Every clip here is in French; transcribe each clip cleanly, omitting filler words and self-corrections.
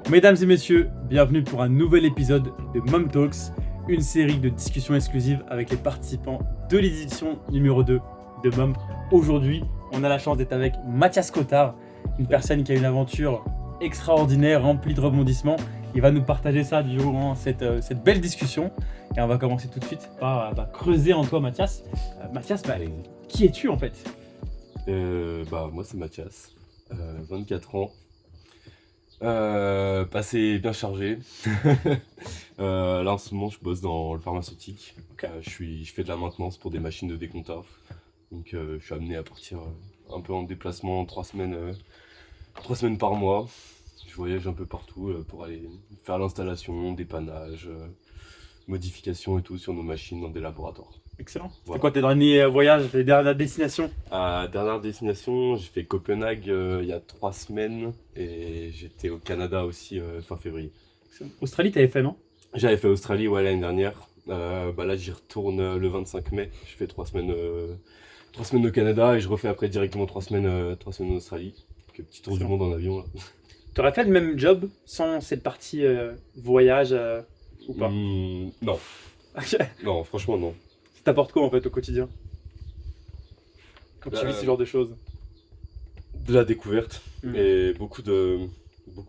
Mesdames et messieurs, bienvenue pour un nouvel épisode de Mom Talks, une série de discussions exclusives avec les participants de l'édition numéro 2 de Mom. Aujourd'hui, on a la chance d'être avec Mathias Cottard, une personne qui a une aventure extraordinaire, remplie de rebondissements. Il va nous partager ça durant cette belle discussion. Et on va commencer tout de suite par creuser en toi, Mathias. Mathias, qui es-tu en fait ? Moi c'est Mathias, 24 ans, passé bien chargé. Là en ce moment je bosse dans le pharmaceutique. Je fais de la maintenance pour des machines de décomptage. Donc je suis amené à partir un peu en déplacement 3 semaines par mois. Je voyage un peu partout pour aller faire l'installation, dépannage, modifications et tout sur nos machines dans des laboratoires. Excellent. C'était Voilà. quoi tes derniers voyages, tes dernières destinations ? Dernière destination, j'ai fait Copenhague il y a 3 semaines et j'étais au Canada aussi fin février. Australie, t'avais fait, non ? J'avais fait Australie l'année dernière. Là j'y retourne le 25 mai. Je fais 3 semaines au Canada et je refais après directement 3 semaines en Australie. Donc, petit tour du monde en avion là. T'aurais fait le même job sans cette partie voyage ou pas ? Non. Non, franchement non. Ça t'apporte quoi en fait au quotidien quand tu vis ce genre de choses ? De la découverte et beaucoup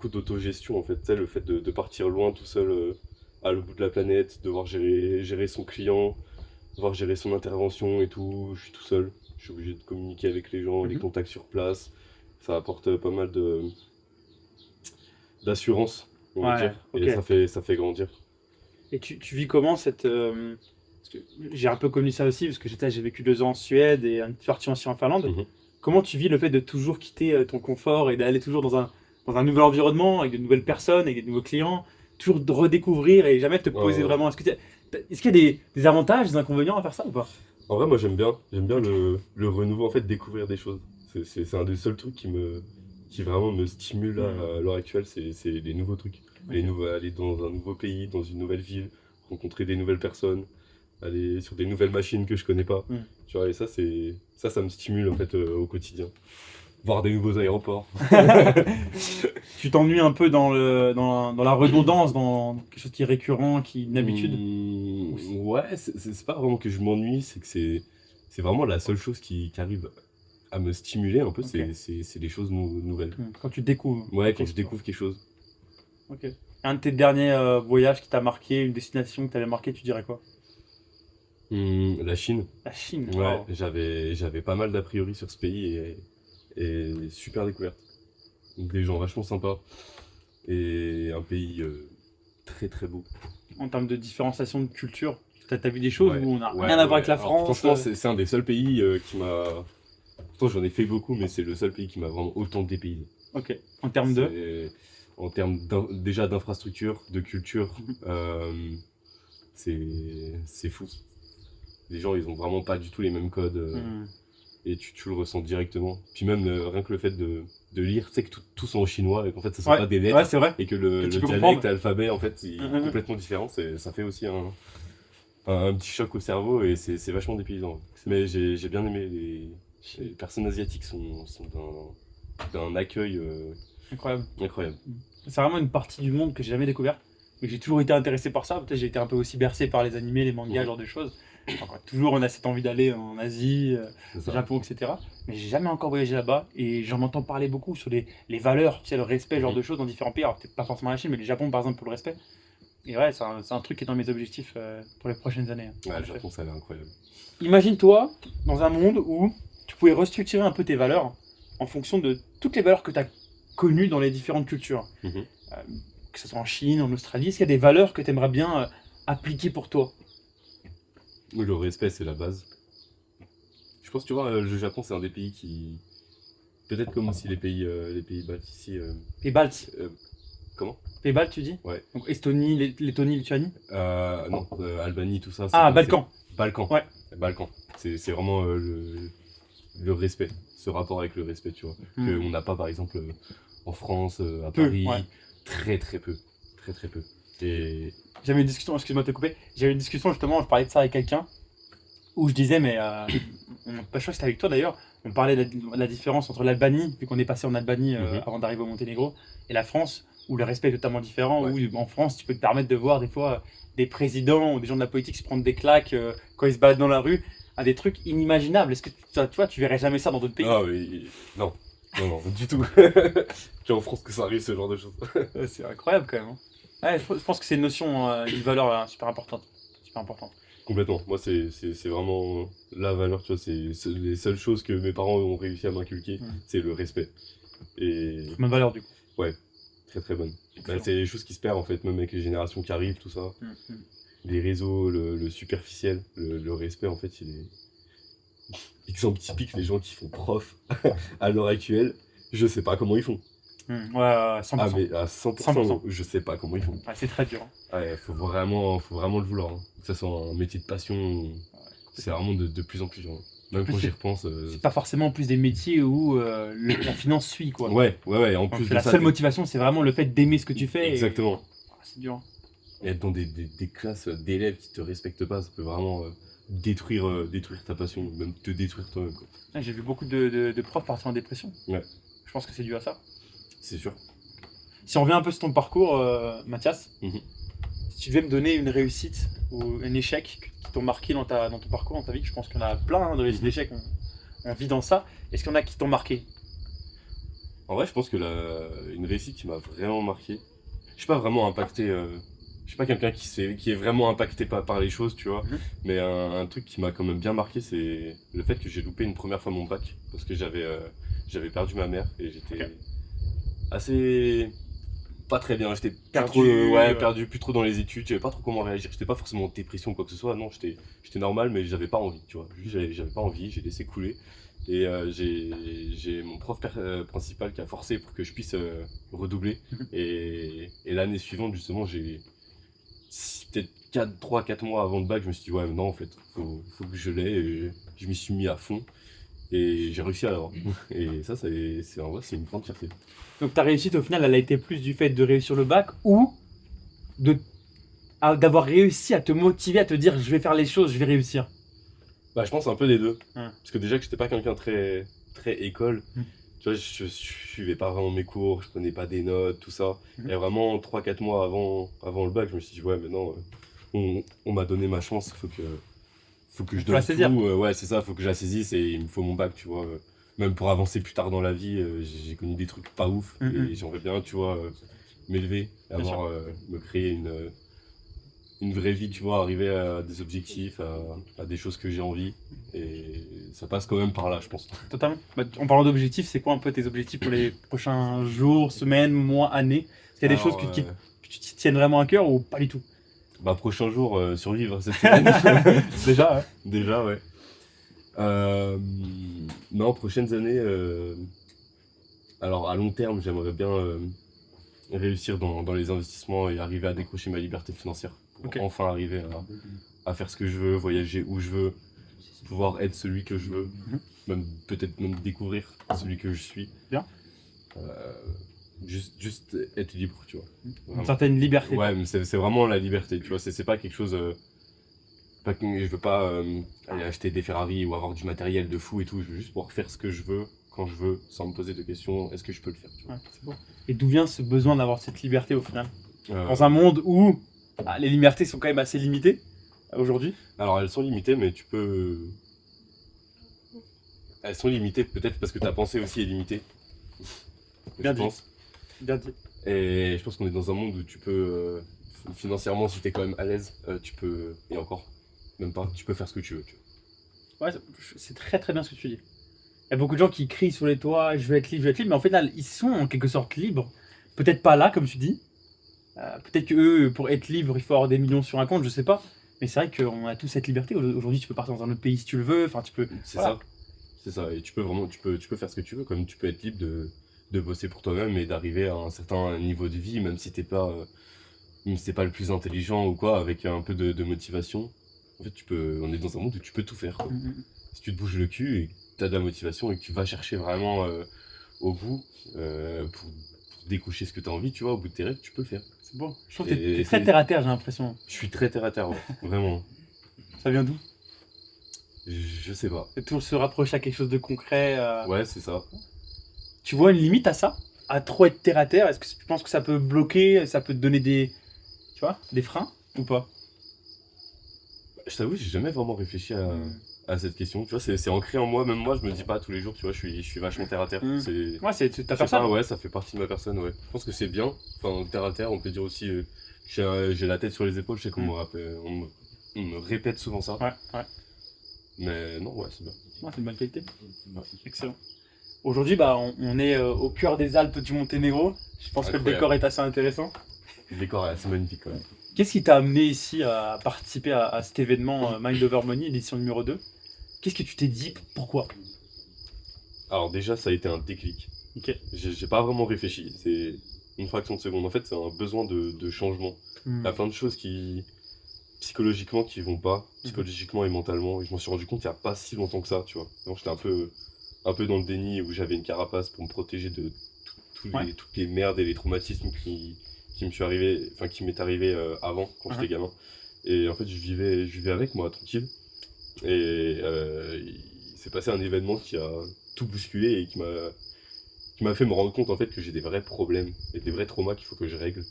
d'autogestion en fait. Tu sais, le fait de partir loin tout seul à l'autre bout de la planète, devoir gérer son client, devoir gérer son intervention et tout. Je suis tout seul, je suis obligé de communiquer avec les gens, les contacts sur place. Ça apporte pas mal d'assurance, on va dire, et ça fait grandir. Et tu vis comment cette... parce que j'ai un peu connu ça aussi, parce que j'ai vécu 2 ans en Suède et une partie aussi en Finlande. Comment tu vis le fait de toujours quitter ton confort et d'aller toujours dans un nouvel environnement, avec de nouvelles personnes, avec des nouveaux clients, toujours de redécouvrir et jamais te poser vraiment... Est-ce qu'il y a des avantages, des inconvénients à faire ça ou pas ? En vrai, moi j'aime bien le renouveau, en fait, découvrir des choses. C'est un des seuls trucs qui vraiment me stimule à l'heure actuelle, c'est les nouveaux trucs. Aller dans un nouveau pays, dans une nouvelle ville, rencontrer des nouvelles personnes, aller sur des nouvelles machines que je connais pas. Tu vois, et ça me stimule en fait au quotidien. Voir des nouveaux aéroports. Tu t'ennuies un peu dans la redondance, dans quelque chose qui est récurrent, qui est une habitude ? Ouais, c'est pas vraiment que je m'ennuie, c'est que c'est vraiment la seule chose qui arrive à me stimuler un peu, c'est des choses nouvelles. Quand tu découvres. Ouais, quand je découvre quelque chose. Ok. Un de tes derniers voyages qui t'a marqué, une destination que t'avais marqué, tu dirais quoi ? La Chine. La Chine. Ouais, Wow. j'avais pas mal d'a priori sur ce pays et super découverte. Donc des gens vachement sympas et un pays très très beau. En termes de différenciation de culture, t'as vu des choses où on n'a rien à voir avec la Alors, France ? franchement, c'est un des seuls pays qui m'a... Pourtant j'en ai fait beaucoup, mais c'est le seul pays qui m'a vraiment autant dépaysé. Ok. En termes de... En termes déjà d'infrastructure, de culture, c'est fou. Les gens, ils ont vraiment pas du tout les mêmes codes et tu le ressens directement. Puis même rien que le fait de lire, tu sais que tout sont en chinois et qu'en fait ça sont pas des lettres, c'est vrai. et que le dialecte, l'alphabet en fait est complètement différent. Ça fait aussi un petit choc au cerveau et c'est vachement dépaysant. Mais j'ai bien aimé les personnes asiatiques sont d'un accueil Incroyable. incroyable. C'est vraiment une partie du monde que j'ai jamais découverte, mais j'ai toujours été intéressé par ça. Peut-être j'ai été un peu aussi bercé par les animés, les mangas, ce genre de choses. Enfin, toujours on a cette envie d'aller en Asie, au Japon, etc. Mais j'ai jamais encore voyagé là-bas et j'en entends parler beaucoup sur les valeurs, tu sais, le respect, ce genre de choses dans différents pays. Alors peut-être pas forcément la Chine, mais le Japon par exemple pour le respect. Et ouais, c'est un truc qui est dans mes objectifs pour les prochaines années. Ouais, le Japon ça a l'air incroyable. Imagine-toi dans un monde où tu pouvais restructurer un peu tes valeurs en fonction de toutes les valeurs que tu as connues dans les différentes cultures. Que ce soit en Chine, en Australie, est-ce qu'il y a des valeurs que tu aimerais bien appliquer pour toi ? Oui, le respect, c'est la base. Je pense, tu vois, le Japon, c'est un des pays qui... Peut-être comme aussi les pays baltes ici... Pays baltes. Comment ? Pays baltes, tu dis ? Ouais. Donc Estonie, Lettonie, Lituanie ? Non, Albanie, tout ça. Balkans. Balkans. Ouais. Balkans. C'est vraiment le respect, ce rapport avec le respect, tu vois. Qu'on n'a pas, par exemple, en France, à Paris. Ouais. Très très peu. Très très peu. Et... J'avais une discussion, excuse-moi de te couper, j'avais une discussion justement, je parlais de ça avec quelqu'un, où je disais, mais je crois que c'était avec toi d'ailleurs, on parlait de la différence entre l'Albanie, vu qu'on est passé en Albanie avant d'arriver au Monténégro, et la France, où le respect est totalement différent, Ouais. où en France, tu peux te permettre de voir des fois des présidents ou des gens de la politique se prendre des claques quand ils se baladent dans la rue, à des trucs inimaginables. Est-ce que tu vois, tu verrais jamais ça dans d'autres pays? Ah oui, non, non, du tout. C'est en France que ça arrive ce genre de choses. Ouais, c'est incroyable quand même. Hein. Ouais, je pense que c'est une notion, une valeur super importante. Super importante. Complètement. Moi, c'est vraiment la valeur, tu vois. C'est les seules choses que mes parents ont réussi à m'inculquer, c'est le respect. Et Même valeur du coup. ouais, très très bonne. Bah, Excellent. c'est des choses qui se perdent en fait, même avec les générations qui arrivent, tout ça. Les réseaux, le superficiel, le respect en fait, il est. Exemple typique, les gens qui font prof à l'heure actuelle, je sais pas comment ils font. Ouais, 100%. Ah mais à 100%, 100%. je sais pas comment ils font. Ouais, c'est très dur. Hein. Ouais, faut vraiment le vouloir. Hein. Que ça soit un métier de passion, c'est vraiment de plus en plus dur. Hein. Même plus, quand j'y c'est- repense. C'est pas forcément en plus des métiers où la finance suit quoi. Ouais, en Donc, plus de la ça. seule motivation, c'est vraiment le fait d'aimer ce que tu fais. Exactement. C'est dur. Hein. Et être dans des classes d'élèves qui te respectent pas, ça peut vraiment détruire ta passion, même te détruire toi-même. Quoi. Ouais, j'ai vu beaucoup de profs partir en dépression. Ouais. Je pense que c'est dû à ça. C'est sûr. Si on revient un peu sur ton parcours, Mathias, Mhm. si tu devais me donner une réussite ou un échec qui t'ont marqué dans ton parcours, dans ta vie, je pense qu'il y en a plein hein, de réussites d'échecs, on vit dans ça. Est-ce qu'il y en a qui t'ont marqué? En vrai, je pense que une réussite qui m'a vraiment marqué, je suis pas vraiment impacté. Je suis pas quelqu'un qui est vraiment impacté par les choses, tu vois. Mais un truc qui m'a quand même bien marqué, c'est le fait que j'ai loupé une première fois mon bac parce que j'avais perdu ma mère et j'étais assez pas très bien. J'étais perdu, plus trop dans les études. Je savais pas trop comment réagir. J'étais pas forcément en dépression ou quoi que ce soit. Non, j'étais normal, mais j'avais pas envie, tu vois. Juste, j'avais pas envie. J'ai laissé couler. Et j'ai mon prof principal qui a forcé pour que je puisse redoubler. Et l'année suivante, justement, j'ai peut-être 3-4 mois avant le bac, je me suis dit, ouais, non, en fait, faut que je l'aie. Et je m'y suis mis à fond. Et j'ai réussi à l'avoir. Et ça, en vrai, c'est une grande fierté. Donc ta réussite au final, elle a été plus du fait de réussir le bac ou d'avoir réussi à te motiver, à te dire je vais faire les choses, je vais réussir. Bah, je pense un peu des deux. Hein. Parce que déjà que j'étais pas quelqu'un très, très école. Tu vois, je suivais pas vraiment mes cours, je prenais pas des notes, tout ça. Et vraiment, 3-4 mois avant le bac, je me suis dit, ouais, maintenant, on m'a donné ma chance, faut que je Faut la donne saisir. tout. Ouais, c'est ça, faut que je la saisisse et il me faut mon bac, tu vois. Même pour avancer plus tard dans la vie, j'ai connu des trucs pas ouf. Et j'aimerais bien, tu vois, m'élever, me créer une vraie vie, tu vois, arriver à des objectifs, à des choses que j'ai envie. Et ça passe quand même par là, je pense. Totalement. Bah, en parlant d'objectifs, c'est quoi un peu tes objectifs pour les prochains jours, semaines, mois, années? Est-ce qu'il y a des choses que tu tiennent vraiment à cœur ou pas du tout? Bah, prochain jour, survivre cette semaine. Déjà, ouais. Déjà, ouais. Non, prochaines années. Alors, à long terme, j'aimerais bien réussir dans les investissements et arriver à décrocher ma liberté financière. Pour enfin arriver à faire ce que je veux, voyager où je veux, pouvoir être celui que je veux, peut-être même découvrir celui que je suis. Bien. Juste être libre, tu vois. Une certaine liberté. Ouais, mais c'est vraiment la liberté, tu vois. C'est pas quelque chose. Je veux pas aller acheter des Ferrari ou avoir du matériel de fou et tout. Je veux juste pouvoir faire ce que je veux, quand je veux, sans me poser de questions. Est-ce que je peux le faire, tu vois. Ouais, c'est beau. Et d'où vient ce besoin d'avoir cette liberté au final? Euh, Dans un monde où les libertés sont quand même assez limitées aujourd'hui. Alors, elles sont limitées, mais tu peux. Elles sont limitées peut-être parce que ta pensée aussi est limitée. Bien je dit. pense. Bien dit. Et je pense qu'on est dans un monde où tu peux, financièrement, si t'es quand même à l'aise, tu peux, et encore, même pas, tu peux faire ce que tu veux. Tu vois. Ouais, c'est très très bien ce que tu dis. Il y a beaucoup de gens qui crient sur les toits, je veux être libre, mais en fait, là, ils sont en quelque sorte libres. Peut-être pas là, comme tu dis. Peut-être que eux, pour être libre, il faut avoir des millions sur un compte, je sais pas. Mais c'est vrai qu'on a tous cette liberté. Aujourd'hui, tu peux partir dans un autre pays si tu le veux. Enfin, tu peux. C'est Voilà. ça. C'est ça. Et tu peux vraiment, tu peux faire ce que tu veux, comme tu peux être libre de bosser pour toi-même et d'arriver à un certain niveau de vie, même si t'es pas, même si t'es pas le plus intelligent ou quoi, avec un peu de motivation. En fait, on est dans un monde où tu peux tout faire, quoi. Si tu te bouges le cul et que tu as de la motivation et que tu vas chercher vraiment au bout pour décocher ce que tu as envie, tu vois, au bout de tes rêves, tu peux le faire. C'est bon. Je trouve que t'es très terre à terre, j'ai l'impression. Je suis très terre à terre, ouais. Vraiment. Ça vient d'où? Je sais pas. De toujours se rapprocher à quelque chose de concret. Ouais, c'est ça. Tu vois une limite à ça? À trop être terre à terre? Est-ce que tu penses que ça peut bloquer, ça peut te donner tu vois, des freins ou pas? Je t'avoue, j'ai jamais vraiment réfléchi Hmm. à cette question. Tu vois, c'est ancré en moi. Même moi, je me dis pas tous les jours, tu vois, je suis vachement terre à terre. Hmm. C'est, Ouais, c'est je ta sais pas, personne. ouais, ça fait partie de ma personne, ouais. Je pense que c'est bien. Enfin, terre à terre, on peut dire aussi que j'ai la tête sur les épaules. Je sais qu'on Hmm. me on me répète souvent ça. Ouais, ouais. Mais non, ouais, c'est bien. Ouais, c'est une bonne qualité. Ouais. Excellent. Aujourd'hui, bah, on est au cœur des Alpes du Monténégro. Je pense que le Incroyable. décor est assez intéressant. Le décor est assez magnifique, quand même. Qu'est-ce qui t'a amené ici à participer à cet événement Mind Over Money, édition numéro 2? Qu'est-ce que tu t'es dit? Pourquoi? Alors, déjà, ça a été un déclic. Ok. J'ai pas vraiment réfléchi. C'est une fraction de seconde. En fait, c'est un besoin de changement. Hmm. Il y a plein de choses psychologiquement qui vont pas, psychologiquement et mentalement. Et je m'en suis rendu compte il n'y a pas si longtemps que ça, tu vois. Donc j'étais un peu dans le déni où j'avais une carapace pour me protéger de Ouais. toutes les merdes et les traumatismes qui me suis arrivé, enfin qui m'est arrivé avant quand j'étais gamin. Et en fait, je vivais avec moi tranquille. Et il s'est passé un événement qui a tout bousculé et qui m'a fait me rendre compte en fait que j'ai des vrais problèmes et des vrais traumas qu'il faut que je règle.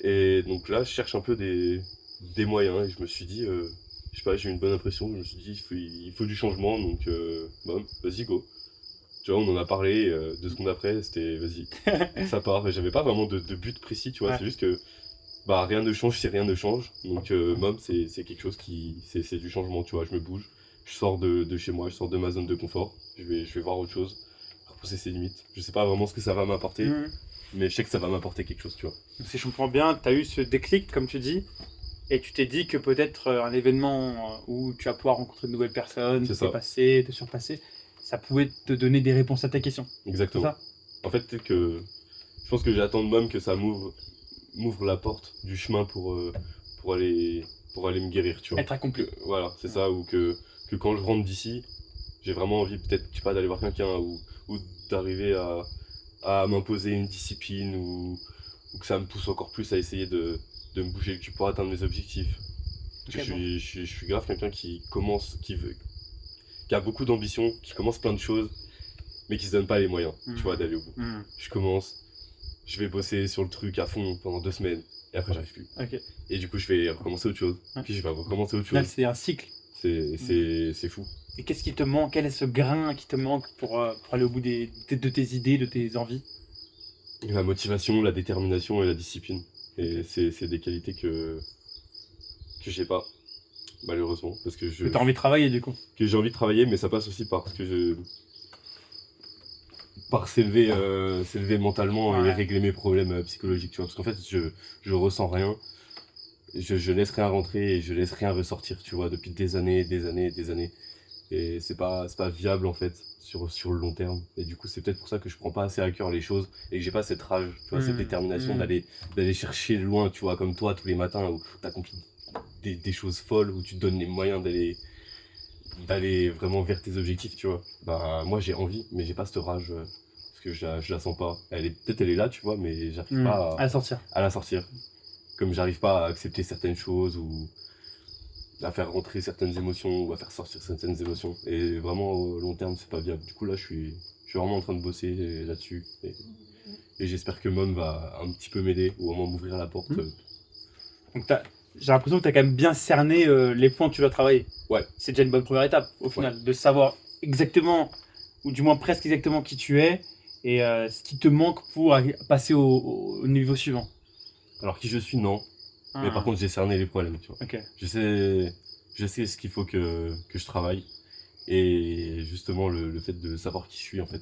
Et donc là, je cherche un peu des moyens et je me suis dit, je sais pas, j'ai eu une bonne impression, je me suis dit, il faut du changement, donc bon, vas-y, go. Tu vois, on en a parlé de ce qu'on après, c'était vas-y, ça part. J'avais pas vraiment de but précis, tu vois, Ouais. c'est juste que bah, rien ne change si rien ne change. Donc, mom, c'est quelque chose c'est du changement, tu vois, je me bouge, je sors de chez moi, je sors de ma zone de confort, je vais voir autre chose, repousser ses limites. Je sais pas vraiment ce que ça va m'apporter, Hmm. mais je sais que ça va m'apporter quelque chose, tu vois. Donc, si je comprends bien, tu as eu ce déclic, comme tu dis, et tu t'es dit que peut-être un événement où tu vas pouvoir rencontrer de nouvelles personnes, C'est te ça. dépasser, te surpasser, ça pouvait te donner des réponses à tes questions. C'est Exactement. ça? En fait, peut-être que je pense que j'attends de même que ça m'ouvre la porte du chemin pour aller, pour aller me guérir, tu vois. Être accompli. Voilà, c'est ça, ou que quand je rentre d'ici, j'ai vraiment envie peut-être, je sais pas, d'aller voir quelqu'un ou d'arriver à m'imposer une discipline ou que ça me pousse encore plus à essayer de me bouger le cul pour atteindre mes objectifs. Ok, bon. Je suis grave quelqu'un qui a beaucoup d'ambition, qui commence plein de choses, mais qui se donne pas les moyens, Mhm. tu vois, d'aller au bout. Hmm. Je commence, je vais bosser sur le truc à fond pendant 2 semaines, et après j'arrive plus. Ok. Et du coup, je vais recommencer autre chose, Ouais. puis je vais recommencer autre Là, chose. c'est un cycle. C'est fou. Et qu'est-ce qui te manque? Quel est ce grain qui te manque pour aller au bout de tes idées, de tes envies? La motivation, la détermination et la discipline. Et c'est des qualités que j'ai pas, malheureusement, parce que Que tu as envie de travailler, du coup. que j'ai envie de travailler, mais ça passe aussi par s'élever mentalement et Ouais. régler mes problèmes psychologiques, tu vois. Parce qu'en fait, je ressens rien, je laisse rien rentrer et je laisse rien ressortir, tu vois, depuis des années, des années, des années. Et c'est pas viable, en fait, sur le long terme. Et du coup, c'est peut-être pour ça que je prends pas assez à cœur les choses et que j'ai pas cette rage, tu vois, cette détermination d'aller chercher loin, tu vois, comme toi, tous les matins, où t'accomplis des choses folles, où tu te donnes les moyens d'aller vraiment vers tes objectifs, tu vois. Bah, moi, j'ai envie, mais j'ai pas cette rage, parce que je la sens pas. Peut-être elle est là, tu vois, mais j'arrive pas À sortir. à la sortir. Comme j'arrive pas à accepter certaines choses ou à faire rentrer certaines émotions ou à faire sortir certaines émotions. Et vraiment, au long terme, c'est pas viable. Du coup, là, je suis vraiment en train de bosser là-dessus. Et j'espère que Mom va un petit peu m'aider ou au moins m'ouvrir la porte. Donc j'ai l'impression que tu as quand même bien cerné les points que tu dois travailler. Ouais. C'est déjà une bonne première étape, au final, de savoir exactement, ou du moins presque exactement qui tu es et ce qui te manque pour passer au niveau suivant. Alors, qui je suis, non. Mais par contre, j'ai cerné les problèmes, tu vois. Ok. Je sais ce qu'il faut que je travaille. Et justement, le fait de savoir qui je suis, en fait.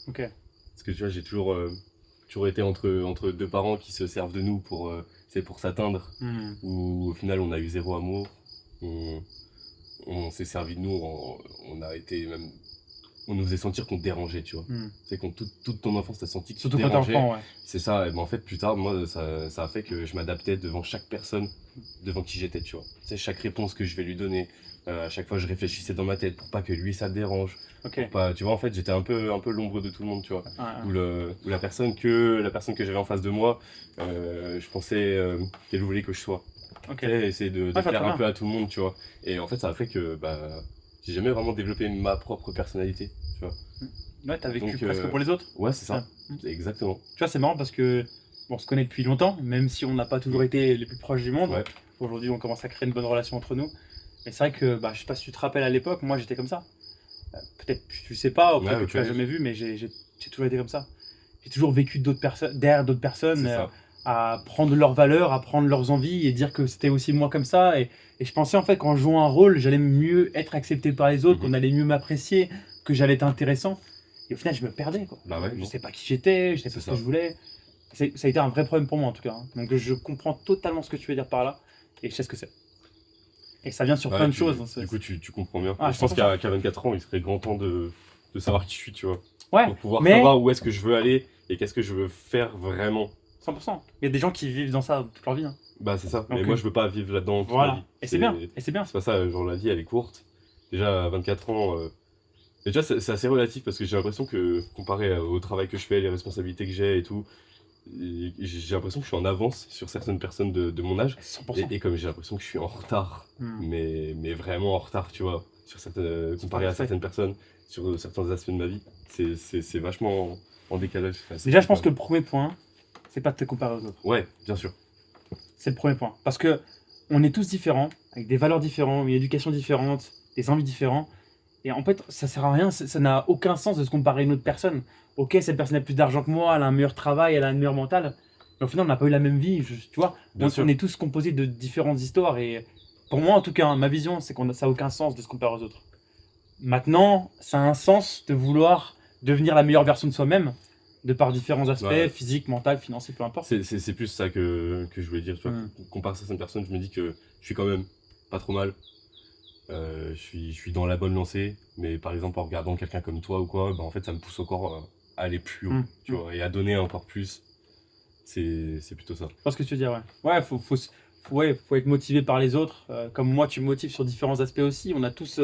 Ok. Parce que tu vois, j'ai toujours été entre deux parents qui se servent de nous pour s'atteindre. Où au final, on a eu zéro amour. On s'est servi de nous, on a été même. On nous faisait sentir qu'on te dérangeait, tu vois. C'est quand toute ton enfance, t'as senti que tu te Surtout quand t'es dérangeais. enfant, ouais. C'est ça, et ben en fait, plus tard, moi, ça a fait que je m'adaptais devant chaque personne devant qui j'étais, tu vois. Tu sais, chaque réponse que je vais lui donner, à chaque fois, je réfléchissais dans ma tête pour pas que lui, ça le dérange. Ok. Tu vois, en fait, j'étais un peu l'ombre de tout le monde, tu vois. Ouais. Où la personne que j'avais en face de moi, je pensais qu'elle voulait que je sois. Ok. Tu sais, essayer de ça plaire va un peu à tout le monde, tu vois. Et en fait, ça a fait que, bah, j'ai jamais vraiment développé ma propre personnalité, tu vois. Ouais, t'as vécu Donc, presque pour les autres. Ouais, c'est ça, Ouais. exactement. Tu vois, c'est marrant parce que bon, on se connaît depuis longtemps, même si on n'a pas toujours été les plus proches du monde. Ouais. Aujourd'hui, on commence à créer une bonne relation entre nous. Mais c'est vrai que, bah, je sais pas si tu te rappelles à l'époque, moi j'étais comme ça. Peut-être que tu le sais pas, ou peut-être Ouais, que tu l'as ok. jamais vu, mais j'ai toujours été comme ça. J'ai toujours vécu d'autres personnes, derrière d'autres personnes, C'est ça. à prendre leurs valeurs, à prendre leurs envies et dire que c'était aussi moi comme ça. Et je pensais en fait qu'en jouant un rôle, j'allais mieux être accepté par les autres, Mhm. qu'on allait mieux m'apprécier, que j'allais être intéressant. Et au final, je me perdais, quoi. Bah ouais, Je non. sais pas qui j'étais, je sais pas C'est ce que ça. je voulais. Ça a été un vrai problème pour moi en tout cas, hein. Donc je comprends totalement ce que tu veux dire par là et je sais ce que c'est. Et ça vient sur Ouais, plein de choses, hein, du coup, tu comprends bien. Ah, Et je pense 100%. qu'à 24 ans, il serait grand temps de savoir qui je suis, tu vois. Ouais, Pour pouvoir mais savoir où est-ce que je veux aller et qu'est-ce que je veux faire vraiment. 100%. Il y a des gens qui vivent dans ça toute leur vie, hein. Bah, c'est ça. Mais Donc, moi, je veux pas vivre là-dedans toute ma vie. Voilà. Et c'est bien. Et c'est bien. C'est pas ça, genre la vie elle est courte. Déjà à 24 ans, et déjà c'est assez relatif parce que j'ai l'impression que comparé au travail que je fais, les responsabilités que j'ai et tout, j'ai l'impression que je suis en avance sur certaines personnes de mon âge. 100%. Et comme j'ai l'impression que je suis en retard, Hmm. mais vraiment en retard, tu vois, sur certaines, comparé à parfait. certaines personnes, sur certains aspects de ma vie, c'est vachement en décalage. Déjà, je pense que le premier point, c'est pas de te comparer aux autres. Ouais, bien sûr. C'est le premier point. Parce que on est tous différents, avec des valeurs différentes, une éducation différente, des envies différentes. Et en fait, ça sert à rien, ça n'a aucun sens de se comparer à une autre personne. Ok, cette personne a plus d'argent que moi, elle a un meilleur travail, elle a une meilleure mentale. Mais au final, on n'a pas eu la même vie, tu vois. Bien On, sûr. on est tous composés de différentes histoires. Et pour moi, en tout cas, hein, ma vision, c'est que ça n'a aucun sens de se comparer aux autres. Maintenant, ça a un sens de vouloir devenir la meilleure version de soi-même, de par différents aspects, Ouais. physique, mental, financier, peu importe. C'est plus ça que je voulais dire, tu vois. Mm. Comparé à certaines personnes, je me dis que je suis quand même pas trop mal. Je suis dans la bonne lancée, mais par exemple en regardant quelqu'un comme toi ou quoi, bah, en fait ça me pousse encore à aller plus haut, Mm. tu vois, et à donner encore plus. C'est plutôt ça. Je pense que tu veux dire, ouais. Ouais, faut être motivé par les autres. Comme moi, tu me motives sur différents aspects aussi. On a tous,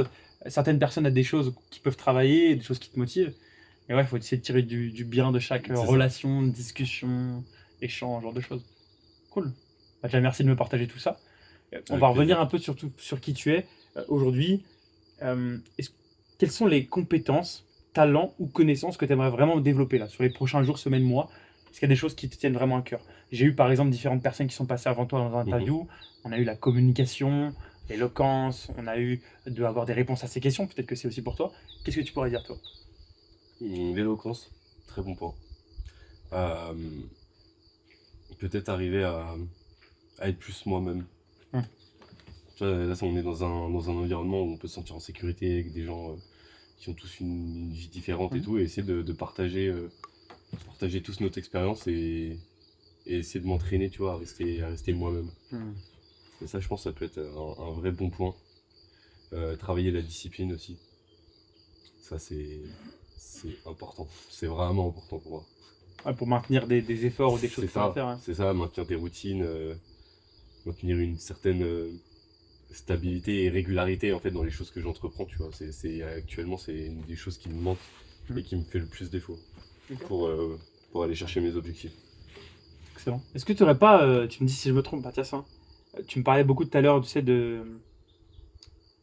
certaines personnes ont des choses qui peuvent travailler, des choses qui te motivent. Et ouais, il faut essayer de tirer du bien de chaque C'est ça. relation, discussion, échange, genre de choses. Cool. Bah, déjà, merci de me partager tout ça. On Avec va revenir plaisir. un peu sur qui tu es aujourd'hui. Quelles sont les compétences, talents ou connaissances que tu aimerais vraiment développer là, sur les prochains jours, semaines, mois? Est-ce qu'il y a des choses qui te tiennent vraiment à cœur? J'ai eu par exemple différentes personnes qui sont passées avant toi dans un interview. On a eu la communication, l'éloquence, on a eu avoir des réponses à ces questions. Peut-être que c'est aussi pour toi. Qu'est-ce que tu pourrais dire toi? L'éloquence, très bon point. Euh, Peut-être arriver à être plus moi-même. Mm. Tu vois, là, on est dans un environnement où on peut se sentir en sécurité avec des gens qui ont tous une vie différente et tout, et essayer de partager tous notre expérience et essayer de m'entraîner, tu vois, à rester moi-même. Et ça, je pense, ça peut être un vrai bon point. Travailler la discipline aussi. Ça, c'est important. C'est vraiment important pour moi. Ouais, pour maintenir des efforts ou des choses C'est que tu vas ça, faire. Hein. c'est ça, maintenir des routines, maintenir une certaine stabilité et régularité en fait dans les choses que j'entreprends, tu vois. Actuellement, c'est une des choses qui me manque et qui me fait le plus défaut pour aller chercher mes objectifs. Excellent. Est-ce que tu n'aurais pas, tu me dis si je me trompe, Mathias, hein, tu me parlais beaucoup tout à l'heure, tu sais,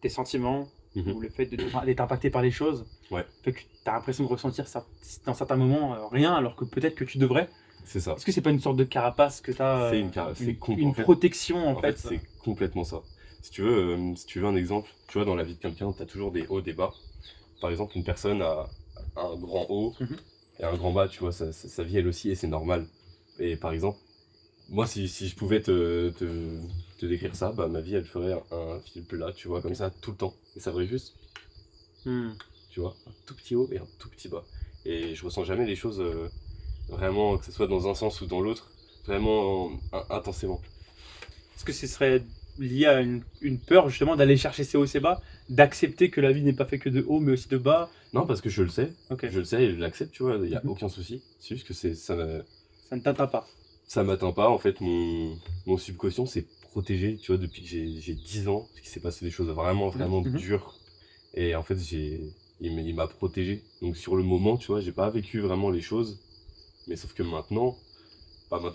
tes sentiments, ou le fait d'être impacté par les choses. Ouais. Fait que tu as l'impression de ressentir ça, dans certains moments rien, alors que peut-être que tu devrais. C'est ça. Est-ce que c'est pas une sorte de carapace que tu as, une protection en fait c'est complètement ça. Si tu veux un exemple, tu vois, dans la vie de quelqu'un, tu as toujours des hauts, des bas. Par exemple, une personne a un grand haut et un grand bas, tu vois, sa vie elle aussi, et c'est normal. Et par exemple, moi, si je pouvais te décrire ça, bah, ma vie elle ferait un fil plat, tu vois, comme ça, tout le temps. Et ça ferait juste, tu vois, un tout petit haut et un tout petit bas. Et je ressens jamais les choses vraiment, que ce soit dans un sens ou dans l'autre, vraiment intensément. Est-ce que ce serait lié à une peur justement d'aller chercher ces hauts et ces bas, d'accepter que la vie n'est pas faite que de haut mais aussi de bas? Non, parce que je le sais, Ok. je le sais et je l'accepte, tu vois, il n'y a aucun souci. C'est juste que Ça ne t'atteint pas. ça m'atteint pas, en fait, mon subconscient s'est protégé, tu vois, depuis que j'ai 10 ans, parce qu'il s'est passé des choses vraiment dures. Et en fait, il m'a protégé. Donc sur le moment, tu vois, j'ai pas vécu vraiment les choses, mais sauf que maintenant,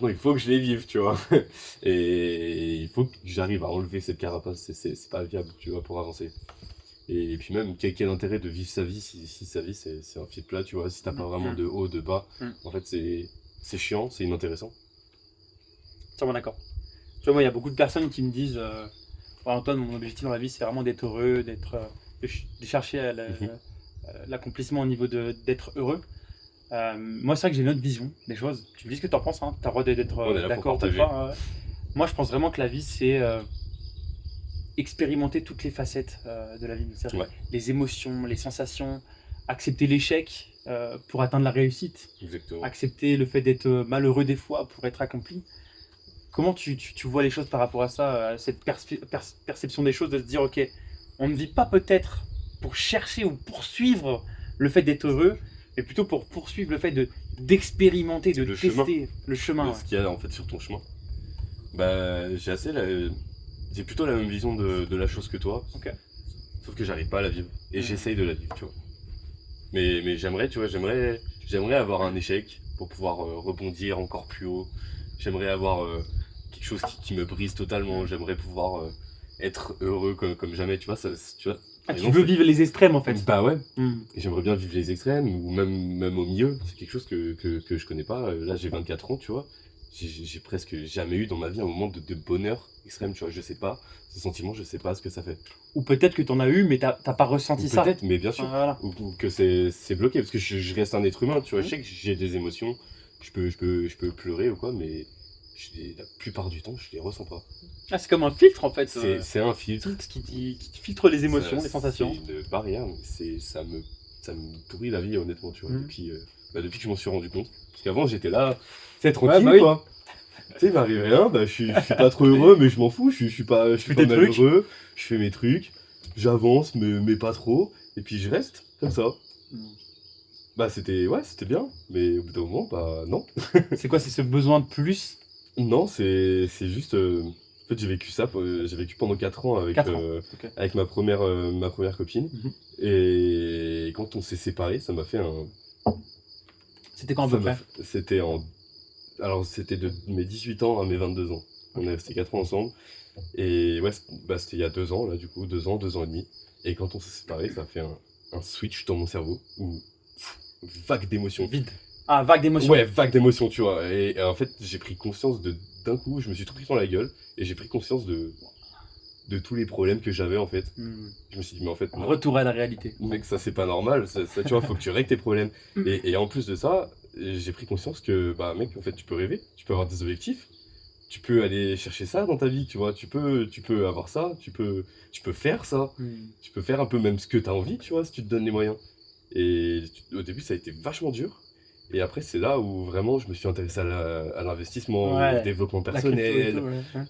il faut que je les vive, tu vois. Et il faut que j'arrive à enlever cette carapace, c'est pas viable, tu vois, pour avancer. Et puis même, quel intérêt de vivre sa vie si sa vie c'est un fil plat, tu vois, si t'as pas vraiment de haut, de bas, en fait c'est chiant, c'est inintéressant. Sûrement d'accord. Tu vois, moi, il y a beaucoup de personnes qui me disent Ouais, Antoine, mon objectif dans la vie, c'est vraiment d'être heureux, de chercher l'accomplissement au niveau d'être heureux. Moi, c'est vrai que j'ai une autre vision des choses. Tu me dis ce que tu en penses, hein. Tu as le droit d'être On est là pour d'accord ou partager. pas. Moi, je pense vraiment que la vie, c'est expérimenter toutes les facettes de la vie. C'est-à-dire Ouais. les émotions, les sensations, accepter l'échec pour atteindre la réussite, Exactement. accepter le fait d'être malheureux des fois pour être accompli. Comment tu vois les choses par rapport à ça, à cette perception des choses, de se dire, ok, on ne vit pas peut-être pour chercher ou poursuivre le fait d'être heureux, mais plutôt pour poursuivre le fait d'expérimenter, de tester le chemin. Ce qu'il y a en fait sur ton chemin. Bah, j'ai plutôt la même vision de la chose que toi. Ok. Sauf que j'arrive pas à la vivre. Et j'essaye de la vivre, tu vois. Mais j'aimerais, tu vois, j'aimerais avoir un échec pour pouvoir rebondir encore plus haut. J'aimerais avoir quelque chose qui me brise totalement. J'aimerais pouvoir être heureux comme jamais, tu vois. Tu vois, tu veux vivre les extrêmes en fait. Bah ouais. Et j'aimerais bien vivre les extrêmes ou même au milieu. C'est quelque chose que je connais pas. Là, j'ai 24 ans, tu vois. J'ai presque jamais eu dans ma vie un moment de bonheur extrême, tu vois. Je sais pas. Ce sentiment, je sais pas ce que ça fait. Ou peut-être que tu en as eu, mais t'as pas ressenti ça. Peut-être, mais bien sûr. Voilà. Ou que c'est bloqué, parce que je reste un être humain, tu vois. Je sais que j'ai des émotions, je peux pleurer ou quoi, mais la plupart du temps, je les ressens pas. Ah, c'est comme un filtre en fait. C'est un filtre. Qui filtre les émotions, les sensations. C'est une barrière, mais ça me pourrit la vie, honnêtement, tu vois. Depuis que je m'en suis rendu compte. Parce qu'avant, j'étais là, c'est tranquille, quoi. Tu sais, il m'arrive rien, je suis pas trop heureux, mais je m'en fous, je suis pas malheureux, je fais mes trucs, j'avance, mais pas trop, et puis je reste comme ça. Bah c'était bien, mais au bout d'un moment, non. C'est quoi, c'est ce besoin de plus? Non, c'est juste... En fait, j'ai vécu pendant 4 ans avec, Okay. avec ma première copine, et quand on s'est séparés, ça m'a fait un... C'était quand à peu près? C'était de mes 18 ans à mes 22 ans. On est restés 4 ans ensemble. Et ouais, c'était il y a 2 ans, là, du coup, 2 ans et demi. Et quand on s'est séparés, ça a fait un switch dans mon cerveau. Vague d'émotions. Vide. Ah, vague d'émotions. Ouais, vague d'émotions, tu vois. Et en fait, j'ai pris conscience d'un coup, je me suis tout pris dans la gueule. Et j'ai pris conscience de tous les problèmes que j'avais, en fait. Je me suis dit, mais en fait... Retour à la réalité. Mec, ça, c'est pas normal. Ça, tu vois, faut que tu règles tes problèmes. Et en plus de ça... j'ai pris conscience que, mec, en fait, tu peux rêver, tu peux avoir des objectifs, tu peux aller chercher ça dans ta vie, tu vois, tu peux avoir ça, tu peux faire ça, tu peux faire un peu même ce que tu as envie, tu vois, si tu te donnes les moyens. Et au début, ça a été vachement dur. Et après, c'est là où vraiment je me suis intéressé à l'investissement, au développement personnel.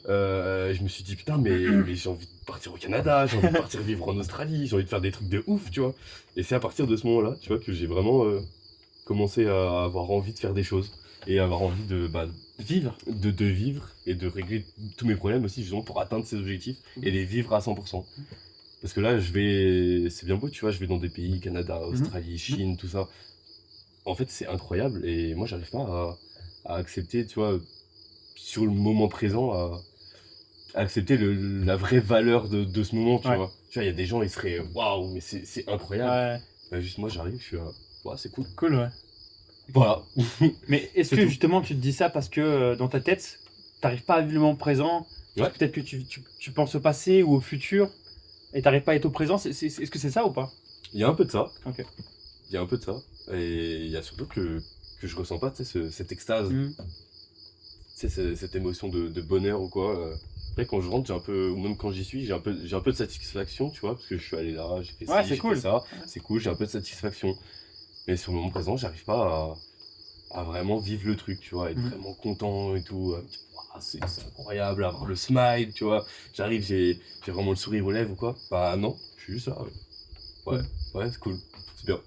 Je me suis dit, putain, mais j'ai envie de partir au Canada, j'ai envie de partir vivre en Australie, j'ai envie de faire des trucs de ouf, tu vois. Et c'est à partir de ce moment-là, tu vois, que j'ai vraiment... commencer à avoir envie de faire des choses et avoir envie de vivre et de régler tous mes problèmes aussi justement pour atteindre ces objectifs et les vivre à 100%. Parce que là, c'est bien beau, tu vois, je vais dans des pays, Canada, Australie, Chine, tout ça. En fait, c'est incroyable et moi, j'arrive pas à accepter, tu vois, sur le moment présent, à accepter la vraie valeur de ce moment, tu vois. Tu vois, il y a des gens, ils seraient waouh, mais c'est incroyable. Juste moi, j'arrive, je suis c'est cool. Cool, ouais. Voilà. Mais est-ce que justement tu te dis ça parce que dans ta tête, t'arrives pas à vivre le moment présent? Peut-être que tu penses au passé ou au futur et t'arrives pas à être au présent. Est-ce que c'est ça ou pas? Il y a un peu de ça. Ok. Il y a un peu de ça. Et il y a surtout que je ressens pas cette extase. Cette émotion de bonheur ou quoi. Après, quand je rentre, ou même quand j'y suis, j'ai un peu de satisfaction, tu vois, parce que je suis allé là, j'ai fait ça, j'ai fait ça. C'est cool, j'ai un peu de satisfaction. Mais sur le moment présent, j'arrive pas à vraiment vivre le truc, tu vois, être vraiment content et tout. C'est incroyable, avoir le smile, tu vois. J'arrive, j'ai vraiment le sourire aux lèvres ou quoi. Bah non, je suis juste là. Ouais, c'est cool, c'est bien,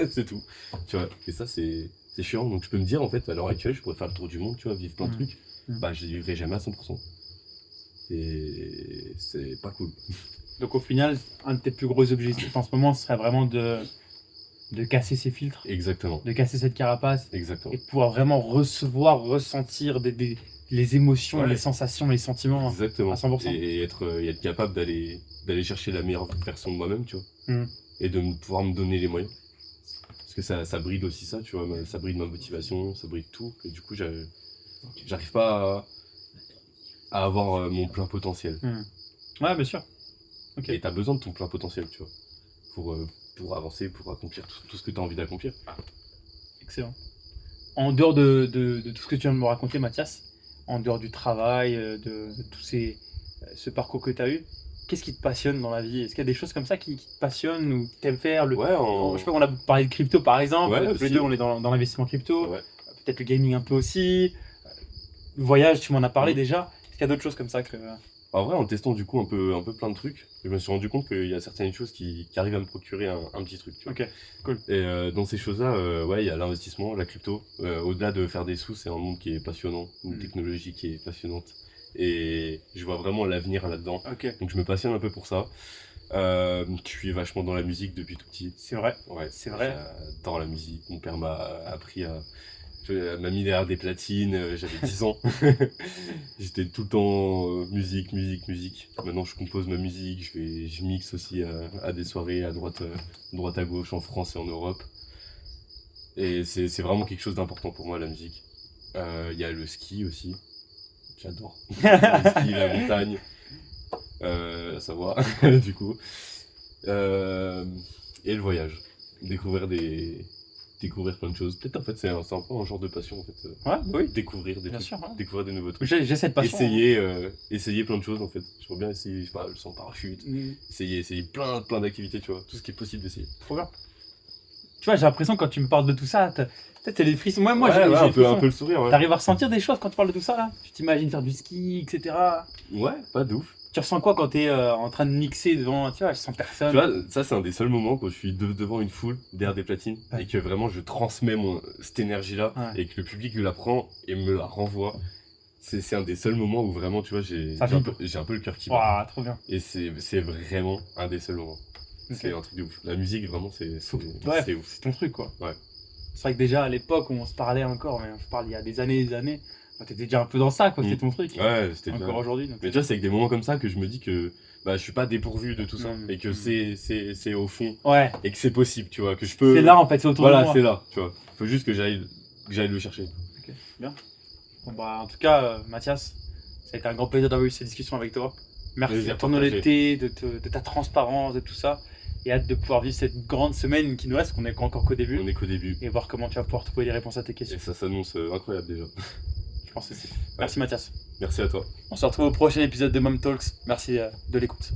c'est tout. Tu vois, et ça, c'est chiant. Donc je peux me dire, en fait, à l'heure actuelle, je pourrais faire le tour du monde, tu vois, vivre plein de trucs. Je les vivrai jamais à 100%. Et c'est pas cool. Donc au final, un de tes plus gros objectifs en ce moment, ce serait vraiment de casser ces filtres. Exactement. De casser cette carapace. Exactement. Et de pouvoir vraiment ressentir les émotions, Ouais. les sensations, les sentiments Exactement. à 100%. Et être capable d'aller chercher la meilleure version de moi-même, tu vois. Mhm. Et pouvoir me donner les moyens. Parce que ça bride aussi ça, tu vois. Ça bride ma motivation, ça bride tout. Et du coup, j'arrive pas à avoir mon plein potentiel. Ouais, bien sûr. Ok. Et t'as besoin de ton plein potentiel, tu vois. Pour avancer, pour accomplir tout ce que t'as envie d'accomplir. Excellent. En dehors de tout ce que tu viens de me raconter, Mathias, en dehors du travail, de tout ce parcours que tu as eu, qu'est-ce qui te passionne dans la vie? Est-ce qu'il y a des choses comme ça qui te passionnent ou que tu aimes faire Ouais, Je sais pas, on a parlé de crypto par exemple, Ouais, tous les aussi. deux on est dans l'investissement crypto, Ouais. peut-être le gaming un peu aussi, le voyage, tu m'en as parlé Mhm. déjà. Est-ce qu'il y a d'autres choses comme ça que... En vrai, en testant du coup un peu plein de trucs, je me suis rendu compte qu'il y a certaines choses qui arrivent à me procurer un petit truc, tu vois. Ok, cool. Et dans ces choses-là, ouais, il y a l'investissement, la crypto. Au-delà de faire des sous, c'est un monde qui est passionnant, une technologie qui est passionnante. Et je vois vraiment l'avenir là-dedans. Ok, Donc je me passionne un peu pour ça. Je suis vachement dans la musique depuis tout petit. c'est vrai. Ouais, C'est vrai. J'adore la musique. Mon père m'a appris m'a mis derrière des platines, j'avais 10 ans. J'étais tout le temps musique. Maintenant je compose ma musique, je mixe aussi à des soirées à droite à gauche en France et en Europe. Et c'est vraiment quelque chose d'important pour moi la musique. Il y a le ski aussi, j'adore. Le ski, la montagne, ça va du coup. Et le voyage, découvrir plein de choses. Peut-être en fait c'est un peu un genre de passion en fait. Ouais, oui, Découvrir des bien trucs, sûr. Ouais. découvrir des nouveaux trucs. J'ai cette passion. Essayer plein de choses en fait. J'aimerais bien essayer, je sais pas, le saut en parachute, essayer plein d'activités, tu vois, tout ce qui est possible d'essayer. Trop bien. Tu vois, j'ai l'impression que quand tu me parles de tout ça, peut-être t'as des frissons. Moi, Ouais, j'ai des un frissons. peu le sourire, ouais. T'arrives à ressentir des choses quand tu parles de tout ça là? Tu t'imagines faire du ski, etc. Ouais, pas de ouf. Tu ressens quoi quand t'es en train de mixer devant, tu vois, 100 personnes? Tu vois, ça c'est un des seuls moments quand je suis devant une foule, derrière des platines, Ouais. et que vraiment je transmets cette énergie-là, Ouais. et que le public la prend et me la renvoie. C'est un des seuls moments où vraiment, tu vois, j'ai Ça vibre. un peu le cœur qui bat. Waouh, trop bien. Et c'est vraiment un des seuls moments. Ok. C'est un truc de ouf. La musique, vraiment, c'est Ouais, ouf. c'est ton truc quoi. Ouais. C'est vrai que déjà à l'époque où on se parlait encore, mais on se parle il y a des années et des années, bah, t'étais déjà un peu dans ça quoi, c'était ton truc. Ouais, c'était bien. Encore aujourd'hui. Donc... Mais tu vois, c'est avec des moments comme ça que je me dis que bah, je suis pas dépourvu de tout ça. Et que c'est au fond. Ouais. Et que c'est possible, tu vois. Que je peux. C'est là en fait, c'est autour de Voilà, moi. c'est là, tu vois. Faut juste que j'aille le chercher. Ok, bien. Bon, bah, en tout cas, Mathias, ça a été un grand plaisir d'avoir eu cette discussion avec toi. Merci Plaisir de ton partagé. honnêteté, de ta transparence, de tout ça. Et hâte de pouvoir vivre cette grande semaine qui nous reste, qu'on n'est encore qu'au début. On est qu'au début. Et voir comment tu vas pouvoir trouver les réponses à tes Et questions. ça s'annonce incroyable déjà. Je pense aussi. Merci Mathias. Merci à toi. On se retrouve au prochain épisode de Mom Talks. Merci de l'écoute.